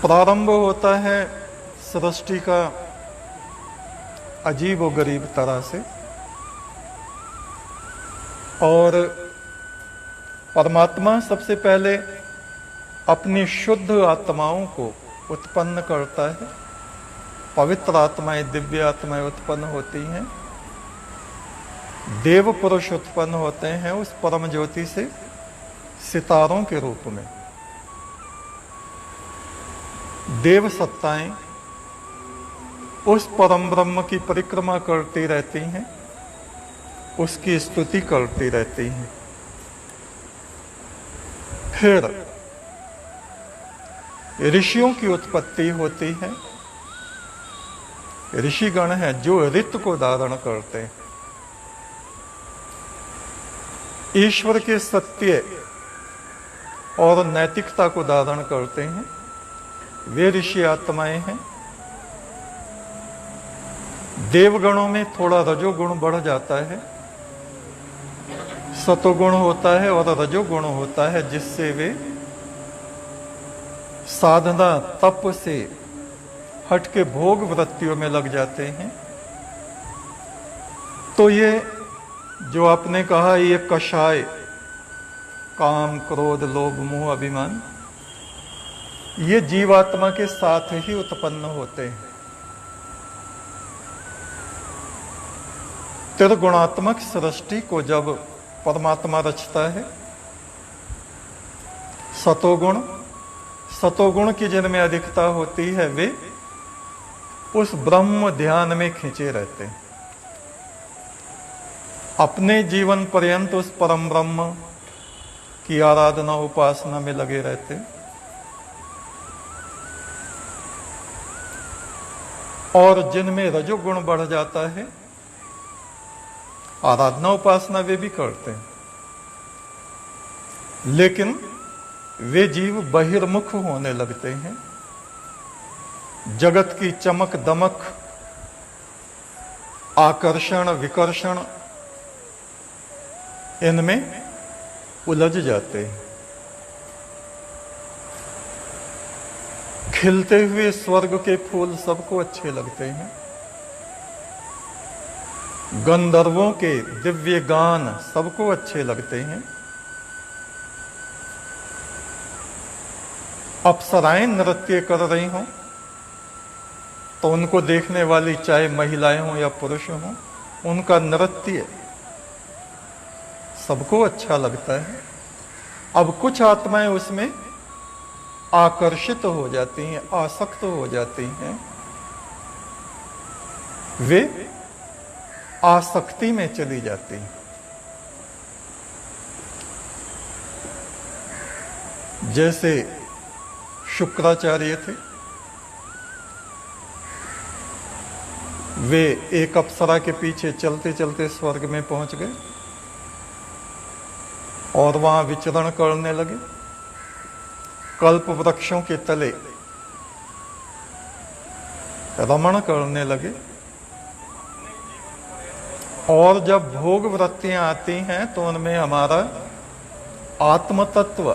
प्रारंभ होता है सृष्टि का अजीब व गरीब तरह से, और परमात्मा सबसे पहले अपनी शुद्ध आत्माओं को उत्पन्न करता है। पवित्र आत्माएं, दिव्य आत्माएं उत्पन्न होती हैं, देव पुरुष उत्पन्न होते हैं उस परम ज्योति से सितारों के रूप में। देव सत्ताएं उस परम ब्रह्म की परिक्रमा करती रहती हैं, उसकी स्तुति करती रहती हैं। फिर ऋषियों की उत्पत्ति होती है। ऋषिगण हैं जो ऋत को धारण करते हैं, ईश्वर के सत्य और नैतिकता को धारण करते हैं। वे ऋषि आत्माएं हैं। देवगणों में थोड़ा रजोगुण बढ़ जाता है, सतोगुण होता है और रजोगुण होता है, जिससे वे साधना तप से हट के भोग वृत्तियों में लग जाते हैं। तो ये जो आपने कहा, ये कषाय काम क्रोध लोभ मोह अभिमान, ये जीवात्मा के साथ ही उत्पन्न होते हैं। त्रिगुणात्मक सृष्टि को जब परमात्मा रचता है, सतोगुण की जिनमें अधिकता होती है, वे उस ब्रह्म ध्यान में खिंचे रहते हैं। अपने जीवन पर्यंत उस परम ब्रह्म की आराधना उपासना में लगे रहते हैं। और जिनमें रजोगुण बढ़ जाता है, आराधना उपासना वे भी करते हैं, लेकिन वे जीव बहिर्मुख होने लगते हैं। जगत की चमक दमक, आकर्षण विकर्षण, इनमें उलझ जाते हैं। खिलते हुए स्वर्ग के फूल सबको अच्छे लगते हैं। गंधर्वों के दिव्य गान सबको अच्छे लगते हैं। अप्सराएं नृत्य कर रही हों तो उनको देखने वाली, चाहे महिलाएं हों या पुरुष हों, उनका नृत्य सबको अच्छा लगता है। अब कुछ आत्माएं उसमें आकर्षित हो जाती हैं, आसक्त हो जाती हैं। वे आसक्ति में चली जाती हैं। जैसे शुक्राचार्य थे, वे एक अप्सरा के पीछे चलते चलते स्वर्ग में पहुंच गए और वहां विचरण करने लगे। कल्प वृक्षों के तले रमण करने लगे। और जब भोग वृत्तियां आती हैं तो उनमें हमारा आत्म तत्व,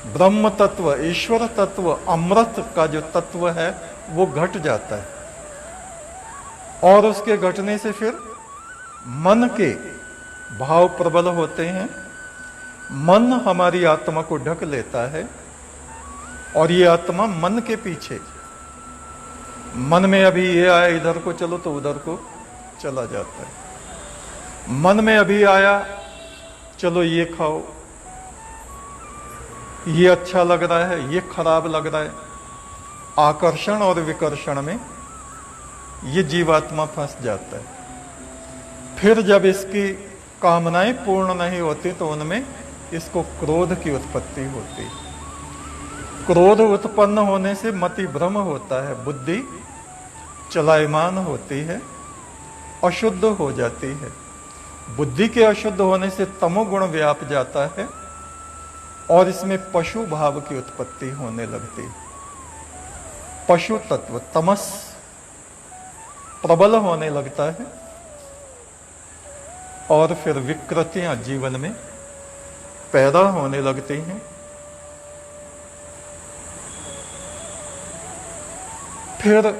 ब्रह्म तत्व, ईश्वर तत्व, अमृत का जो तत्व है वो घट जाता है। और उसके घटने से फिर मन के भाव प्रबल होते हैं। मन हमारी आत्मा को ढक लेता है और ये आत्मा मन के पीछे, मन में अभी ये आया इधर को चलो तो उधर को चला जाता है। मन में अभी आया चलो ये खाओ, ये अच्छा लग रहा है, ये खराब लग रहा है। आकर्षण और विकर्षण में ये जीवात्मा फंस जाता है। फिर जब इसकी कामनाएं पूर्ण नहीं होती तो उनमें इसको क्रोध की उत्पत्ति होती है। क्रोध उत्पन्न होने से मति भ्रम होता है, बुद्धि चलायमान होती है, अशुद्ध हो जाती है। बुद्धि के अशुद्ध होने से तमोगुण व्याप जाता है और इसमें पशु भाव की उत्पत्ति होने लगती है। पशु तत्व, तमस प्रबल होने लगता है और फिर विकृतियां जीवन में पैदा होने लगती हैं। फिर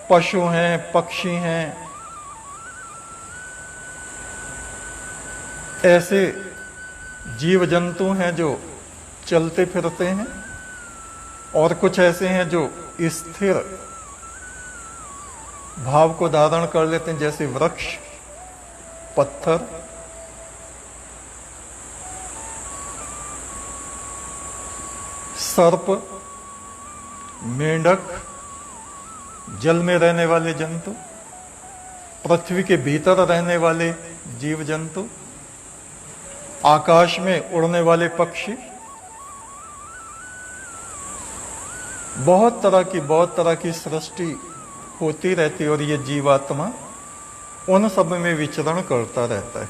पशु हैं, पक्षी हैं, ऐसे जीव जंतु हैं जो चलते फिरते हैं, और कुछ ऐसे हैं जो स्थिर भाव को धारण कर लेते हैं, जैसे वृक्ष, पत्थर, सर्प, मेंढक, जल में रहने वाले जंतु, पृथ्वी के भीतर रहने वाले जीव जंतु, आकाश में उड़ने वाले पक्षी, बहुत तरह की सृष्टि होती रहती है, और ये जीवात्मा उन सब में विचरण करता रहता है।